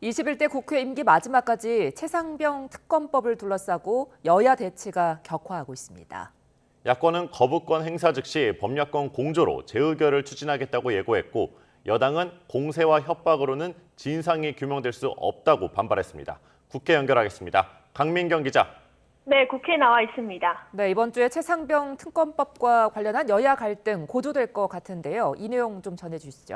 21대 국회 임기 마지막까지 최상병 특검법을 둘러싸고 여야 대치가 격화하고 있습니다. 야권은 거부권 행사 즉시 법야권 공조로 재의결을 추진하겠다고 예고했고 여당은 공세와 협박으로는 진상이 규명될 수 없다고 반발했습니다. 국회 연결하겠습니다. 강민경 기자. 네, 국회에 나와 있습니다. 네, 이번 주에 최상병 특검법과 관련한 여야 갈등 고조될 것 같은데요. 이 내용 좀 전해주시죠.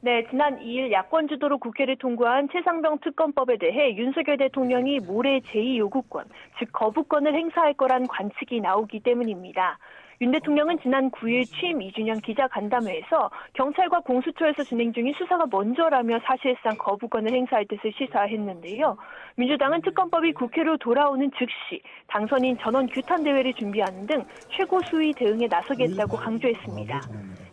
네, 지난 2일 야권 주도로 국회를 통과한 최상병 특검법에 대해 윤석열 대통령이 모레 제2요구권, 즉 거부권을 행사할 거란 관측이 나오기 때문입니다. 윤 대통령은 지난 9일 취임 2주년 기자간담회에서 경찰과 공수처에서 진행 중인 수사가 먼저라며 사실상 거부권을 행사할 뜻을 시사했는데요. 민주당은 특검법이 국회로 돌아오는 즉시 당선인 전원 규탄 대회를 준비하는 등 최고 수위 대응에 나서겠다고 강조했습니다.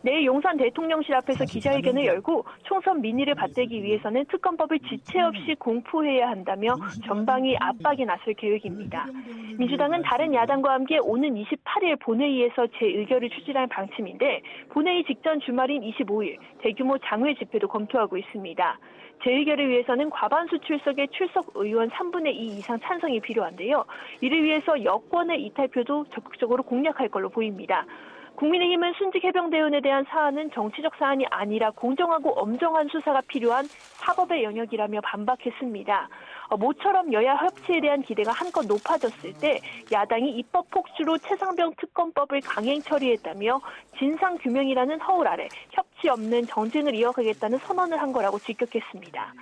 내일 용산 대통령실 앞에서 기자회견을 열고 총선 민의를 받들기 위해서는 특검법을 지체 없이 공포해야 한다며 전방위 압박에 나설 계획입니다. 민주당은 다른 야당과 함께 오는 28일 본회의에서 재의결을 추진할 방침인데 본회의 직전 주말인 25일 대규모 장외 집회도 검토하고 있습니다. 재의결을 위해서는 과반수 출석의 출석 의원 3분의 2 이상 찬성이 필요한데요. 이를 위해서 여권의 이탈표도 적극적으로 공략할 걸로 보입니다. 국민의힘은 순직 해병대원에 대한 사안은 정치적 사안이 아니라 공정하고 엄정한 수사가 필요한 사법의 영역이라며 반박했습니다. 모처럼 여야 협치에 대한 기대가 한껏 높아졌을 때 야당이 입법 폭주로 최상병 특검법을 강행 처리했다며 진상규명이라는 허울 아래 협치 없는 정쟁을 이어가겠다는 선언을 한 거라고 직격했습니다.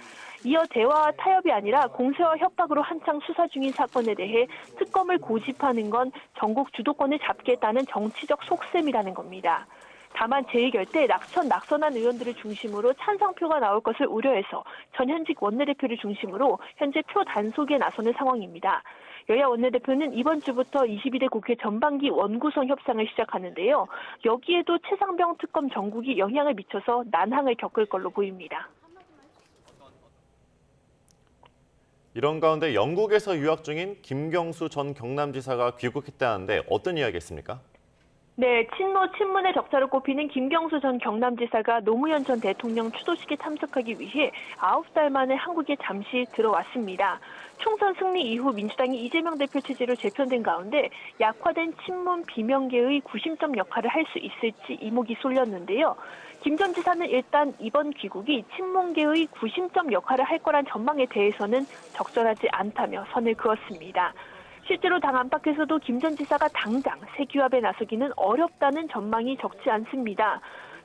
이어 대화와 타협이 아니라 공세와 협박으로 한창 수사 중인 사건에 대해 특검을 고집하는 건 전국 주도권을 잡겠다는 정치적 속셈이라는 겁니다. 다만 재의결 때 낙선한 의원들을 중심으로 찬성표가 나올 것을 우려해서 전현직 원내대표를 중심으로 현재 표 단속에 나서는 상황입니다. 여야 원내대표는 이번 주부터 22대 국회 전반기 원구성 협상을 시작하는데요. 여기에도 최상병 특검 정국이 영향을 미쳐서 난항을 겪을 걸로 보입니다. 이런 가운데 영국에서 유학 중인 김경수 전 경남지사가 귀국했다는데 어떤 이야기였습니까? 네, 친문의 적자로 꼽히는 김경수 전 경남지사가 노무현 전 대통령 추도식에 참석하기 위해 9달 만에 한국에 잠시 들어왔습니다. 총선 승리 이후 민주당이 이재명 대표 체제로 재편된 가운데 약화된 친문 비명계의 구심점 역할을 할 수 있을지 이목이 쏠렸는데요. 김 전 지사는 일단 이번 귀국이 친문계의 구심점 역할을 할 거란 전망에 대해서는 적절하지 않다며 선을 그었습니다. 실제로 당 안팎에서도 김 전 지사가 당장 새 규합에 나서기는 어렵다는 전망이 적지 않습니다.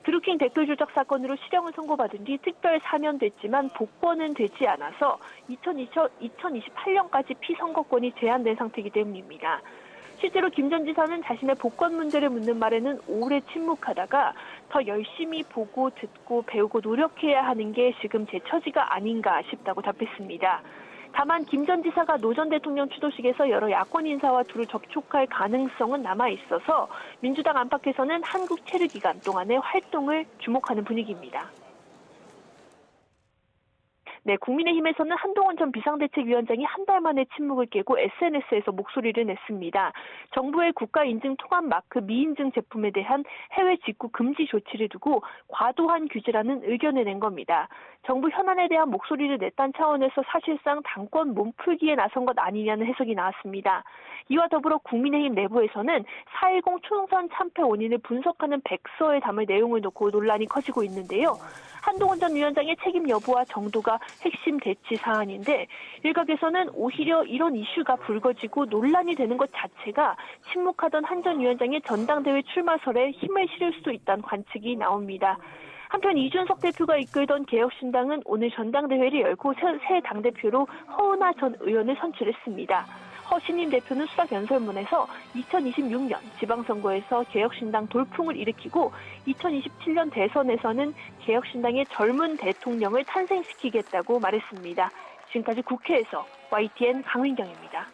드루킹 댓글 조작 사건으로 실형을 선고받은 뒤 특별 사면됐지만 복권은 되지 않아서 2028년까지 피선거권이 제한된 상태이기 때문입니다. 실제로 김 전 지사는 자신의 복권 문제를 묻는 말에는 오래 침묵하다가 더 열심히 보고 듣고 배우고 노력해야 하는 게 지금 제 처지가 아닌가 싶다고 답했습니다. 다만 김 전 지사가 노 전 대통령 추도식에서 여러 야권 인사와 두루 접촉할 가능성은 남아있어서 민주당 안팎에서는 한국 체류 기간 동안의 활동을 주목하는 분위기입니다. 네, 국민의힘에서는 한동훈 전 비상대책위원장이 한 달 만에 침묵을 깨고 SNS에서 목소리를 냈습니다. 정부의 국가인증 통합 마크 미인증 제품에 대한 해외 직구 금지 조치를 두고 과도한 규제라는 의견을 낸 겁니다. 정부 현안에 대한 목소리를 냈다는 차원에서 사실상 당권 몸풀기에 나선 것 아니냐는 해석이 나왔습니다. 이와 더불어 국민의힘 내부에서는 4.10 총선 참패 원인을 분석하는 백서에 담을 내용을 놓고 논란이 커지고 있는데요. 한동훈 전 위원장의 책임 여부와 정도가 핵심 대치 사안인데 일각에서는 오히려 이런 이슈가 불거지고 논란이 되는 것 자체가 침묵하던 한 전 위원장의 전당대회 출마설에 힘을 실을 수도 있다는 관측이 나옵니다. 한편 이준석 대표가 이끌던 개혁신당은 오늘 전당대회를 열고 새 당대표로 허은하 전 의원을 선출했습니다. 허 신임 대표는 수락연설문에서 2026년 지방선거에서 개혁신당 돌풍을 일으키고 2027년 대선에서는 개혁신당의 젊은 대통령을 탄생시키겠다고 말했습니다. 지금까지 국회에서 YTN 강민경입니다.